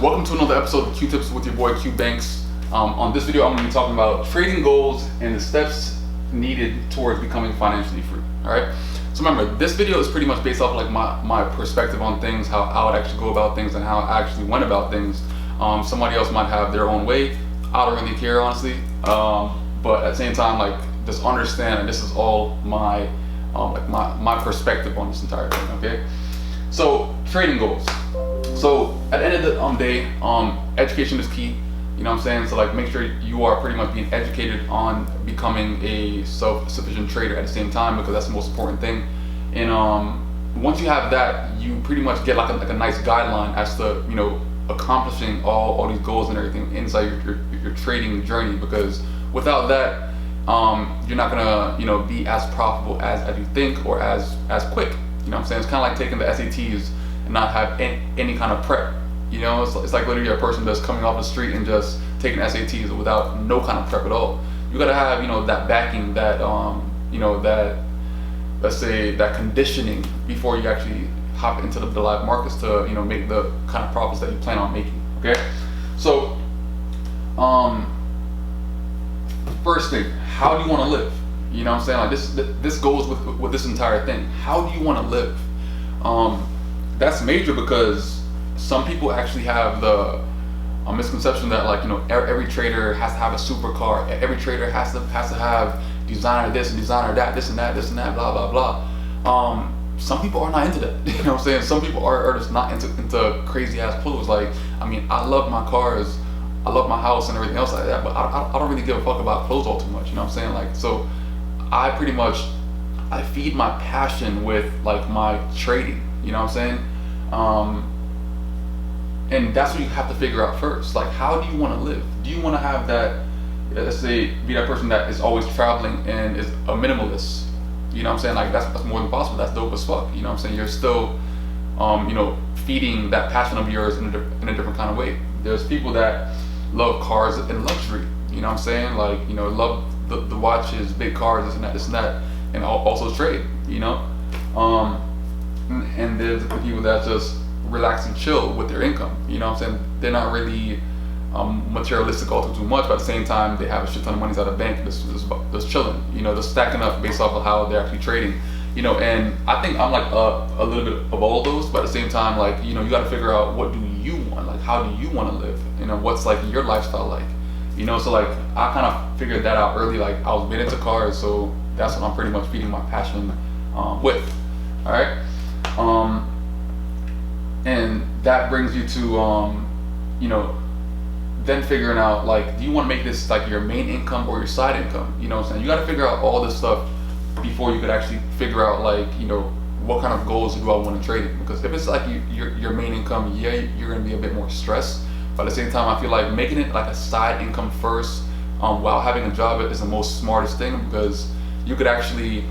Welcome to another episode of Q Tips with your boy Q Banks. On this video, I'm going to be talking about trading goals and the steps needed towards becoming financially free. All right. So remember, this video is pretty much based off like my perspective on things, how I would actually go about things, and how I actually went about things. Somebody else might have their own way. I don't really care, honestly. But at the same time, like, just understand, and this is all my my perspective on this entire thing. Okay. So trading goals. So at the end of the day, education is key. You know what I'm saying? So like, make sure you are pretty much being educated on becoming a self-sufficient trader at the same time, because that's the most important thing. And once you have that, you pretty much get like a nice guideline as to, you know, accomplishing all these goals and everything inside your trading journey. Because without that, you're not gonna, you know, be as profitable as you think, or as quick. You know what I'm saying? It's kind of like taking the SATs and not have any kind of prep. You know, it's like literally a person that's coming off the street and just taking SATs without no kind of prep at all. You gotta have, you know, that backing, that you know, that, let's say, that conditioning before you actually hop into the live markets to, you know, make the kind of profits that you plan on making. Okay, so first thing, how do you want to live? You know what I'm saying? Like, this goes with this entire thing. How do you want to live? That's major, because some people actually have the misconception that, like, you know, every trader has to have a supercar. Every trader has to have designer this and designer that, this and that, blah blah blah. Some people are not into that. You know what I'm saying? Some people are just not into crazy ass clothes. Like, I mean, I love my cars, I love my house and everything else like that, but I don't really give a fuck about clothes all too much. You know what I'm saying? Like, so I pretty much, I feed my passion with like my trading. You know what I'm saying? And that's what you have to figure out first. Like, how do you want to live? Do you want to have that, let's say, be that person that is always traveling and is a minimalist? You know what I'm saying? Like, that's more than possible. That's dope as fuck. You know what I'm saying? You're still, you know, feeding that passion of yours in a different kind of way. There's people that love cars and luxury. You know what I'm saying? Like, you know, love the watches, big cars, this and that, and also trade. You know, and there's the people that just relax and chill with their income. You know what I'm saying? They're not really materialistic all too much, but at the same time, they have a shit ton of money out of the bank, just chilling. You know, just stacking up based off of how they're actually trading. You know, and I think I'm like a little bit of all of those, but at the same time, like, you know, you got to figure out, what do you want? Like, how do you want to live? You know, what's like your lifestyle like? You know, so like, I kind of figured that out early. Like, I was big into cars, so that's what I'm pretty much feeding my passion with. All right. And that brings you to, you know, then figuring out, like, do you want to make this like your main income or your side income? You know what I'm saying? You got to figure out all this stuff before you could actually figure out, like, you know, what kind of goals do I want to trade in? Because if it's like your main income, yeah, you're going to be a bit more stressed. But at the same time, I feel like making it like a side income first, while having a job, is the most smartest thing, because you could actually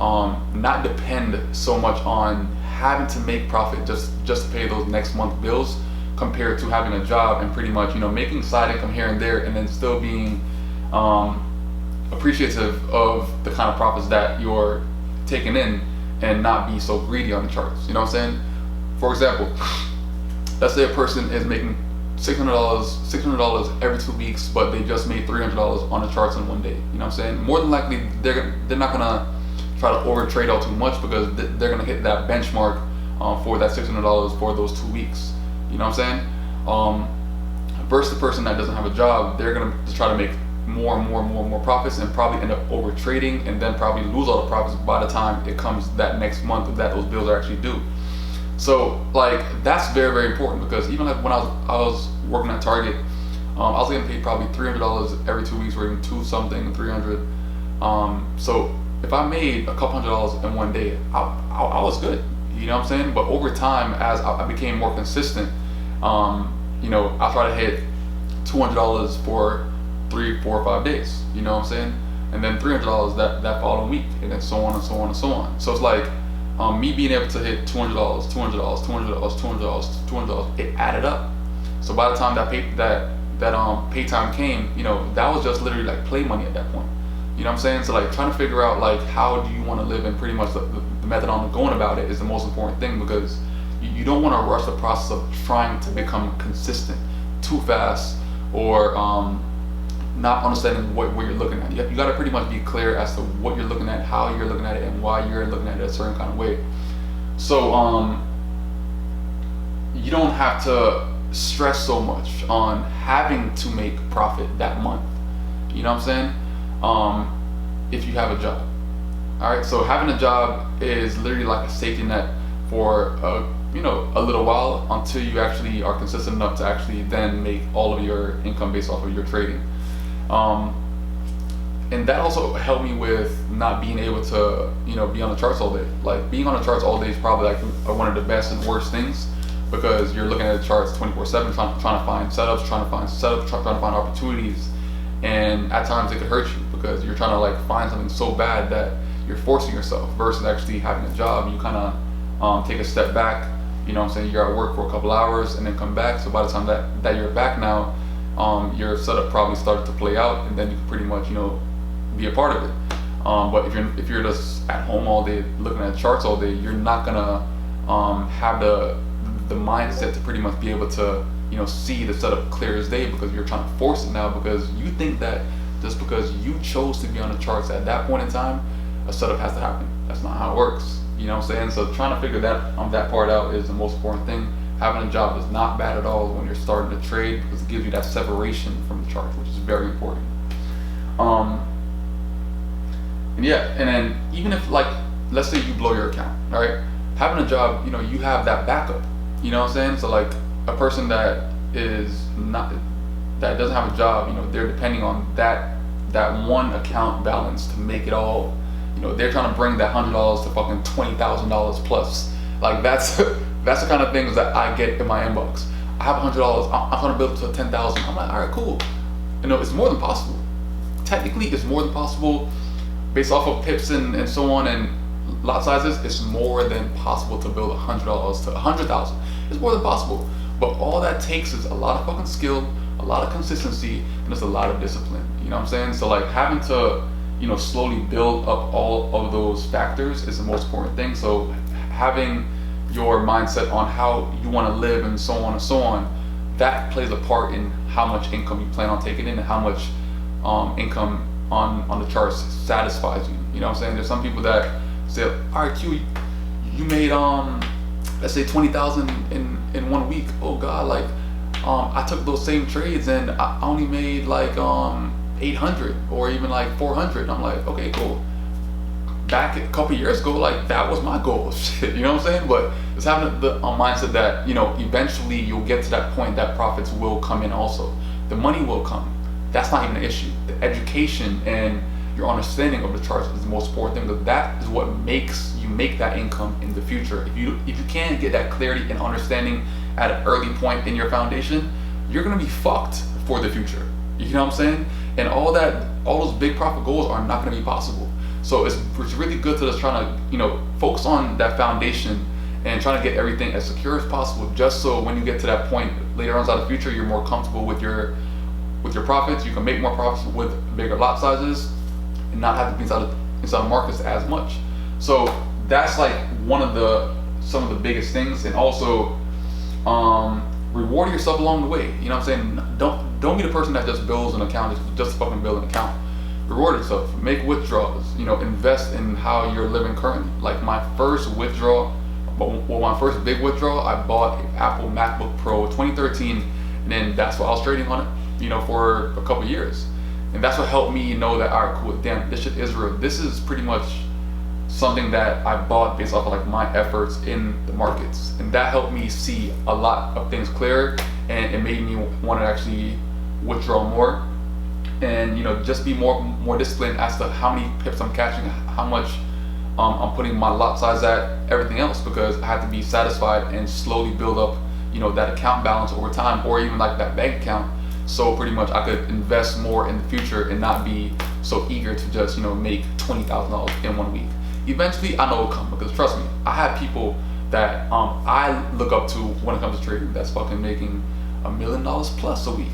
not depend so much on having to make profit just to pay those next month bills, compared to having a job and pretty much, you know, making side income here and there, and then still being appreciative of the kind of profits that you're taking in, and not be so greedy on the charts. You know what I'm saying? For example, let's say a person is making $600 every 2 weeks, but they just made $300 on the charts in one day. You know what I'm saying? More than likely, they're not gonna try to over trade out too much, because they're gonna hit that benchmark for that $600 for those 2 weeks. You know what I'm saying? Versus the person that doesn't have a job, they're gonna just try to make more and more profits, and probably end up over trading, and then probably lose all the profits by the time it comes that next month that those bills are actually due. So like, that's very important, because even like when I was working at Target, I was getting paid probably $300 every 2 weeks, or even 2-something, 300. So if I made a couple $100s in one day, I was good. You know what I'm saying? But over time, as I became more consistent, you know, I try to hit $200 for 3, 4, 5 days. You know what I'm saying? And then $300 that following week, and then so on and so on and so on. So it's like, me being able to hit $200, it added up. So by the time that pay time came, you know, that was just literally like play money at that point. You know what I'm saying? So like, trying to figure out, like, how do you want to live, and pretty much the method on going about it is the most important thing, because You don't want to rush the process of trying to become consistent too fast, or not understanding what you're looking at. You got to pretty much be clear as to what you're looking at, how you're looking at it, and why you're looking at it a certain kind of way. So you don't have to stress so much on having to make profit that month. You know what I'm saying? If you have a job. All right, so having a job is literally like a safety net for a little while, until you actually are consistent enough to actually then make all of your income based off of your trading. And that also helped me with not being able to be on the charts all day. Like, being on the charts all day is probably like one of the best and worst things, because you're looking at the charts 24/7, trying to find setups, trying to find opportunities, and at times it could hurt you because you're trying to like find something so bad that you're forcing yourself, versus actually having a job. You kind of take a step back. You know what I'm saying? You're at work for a couple hours and then come back. So by the time that you're back now, your setup probably started to play out, and then you can pretty much be a part of it. But if you're just at home all day looking at charts all day, you're not gonna have the mindset to pretty much be able to see the setup clear as day, because you're trying to force it now, because you think that just because you chose to be on the charts at that point in time, a setup has to happen. That's not how it works. You know what I'm saying? So trying to figure that part out is the most important thing. Having a job is not bad at all when you're starting to trade, because it gives you that separation from the chart, which is very important. And then even if, like, let's say you blow your account, all right? Having a job, you have that backup. You know what I'm saying? So like a person that doesn't have a job, they're depending on that one account balance to make it all. They're trying to bring that $100 to fucking $20,000 plus. Like, that's the kind of things that I get in my inbox. I have $100. I'm trying to build it to 10,000. I'm like, all right, cool. It's more than possible. Technically, it's more than possible, based off of pips and so on and lot sizes. It's more than possible to build $100 to 100,000. It's more than possible. But all that takes is a lot of fucking skill, a lot of consistency, and it's a lot of discipline. You know what I'm saying? So like, having to slowly build up all of those factors is the most important thing. So having your mindset on how you want to live and so on, that plays a part in how much income you plan on taking in, and how much income on the charts satisfies you. You know what I'm saying? There's some people that say, all right, Q, you made let's say 20,000 in 1 week. Oh God, like I took those same trades and I only made like 800 or even like 400. I'm like, okay, cool. Back a couple years ago, like, that was my goal. Shit, you know what I'm saying? But it's having the mindset that eventually you'll get to that point that profits will come in. Also, the money will come. That's not even an issue. The education and your understanding of the charts is the most important thing, because that is what makes you make that income in the future. If you can't get that clarity and understanding at an early point in your foundation, you're gonna be fucked for the future. You know what I'm saying? And all those big profit goals are not gonna be possible. So it's really good to just try to focus on that foundation and trying to get everything as secure as possible, just so when you get to that point later on in the future, you're more comfortable with your profits. You can make more profits with bigger lot sizes and not have to be inside markets as much. So that's like some of the biggest things. And also reward yourself along the way. You know what I'm saying? Don't be the person that just builds an account just fucking build an account. Reward yourself, make withdrawals, invest in how you're living currently. Like my first withdrawal, my first big withdrawal, I bought an Apple MacBook Pro 2013, and then that's what I was trading on it, for a couple years. And that's what helped me know that, all right, cool, damn, this shit is real. This is pretty much something that I bought based off of like my efforts in the markets. And that helped me see a lot of things clearer, and it made me want to actually withdraw more. And just be more disciplined as to how many pips I'm catching, how much I'm putting my lot size at, everything else, because I had to be satisfied and slowly build up that account balance over time, or even like that bank account, so pretty much I could invest more in the future and not be so eager to just make $20,000 in 1 week. Eventually I know it'll come, because trust me, I have people that I look up to when it comes to trading that's fucking making $1 million plus a week.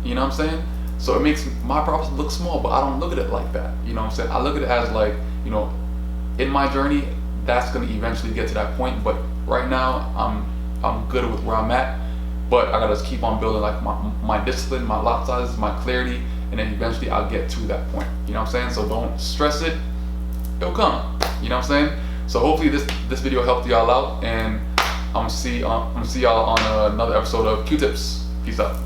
You know what I'm saying? So it makes my profits look small, but I don't look at it like that. You know what I'm saying? I look at it as like, in my journey, that's going to eventually get to that point. But right now I'm good with where I'm at, but I gotta just keep on building like my discipline, my lot sizes, my clarity, and then eventually I'll get to that point. You know what I'm saying? So don't stress it, it'll come. You know what I'm saying? So hopefully this video helped y'all out, and I'm gonna see y'all on another episode of Q-Tips. Peace out.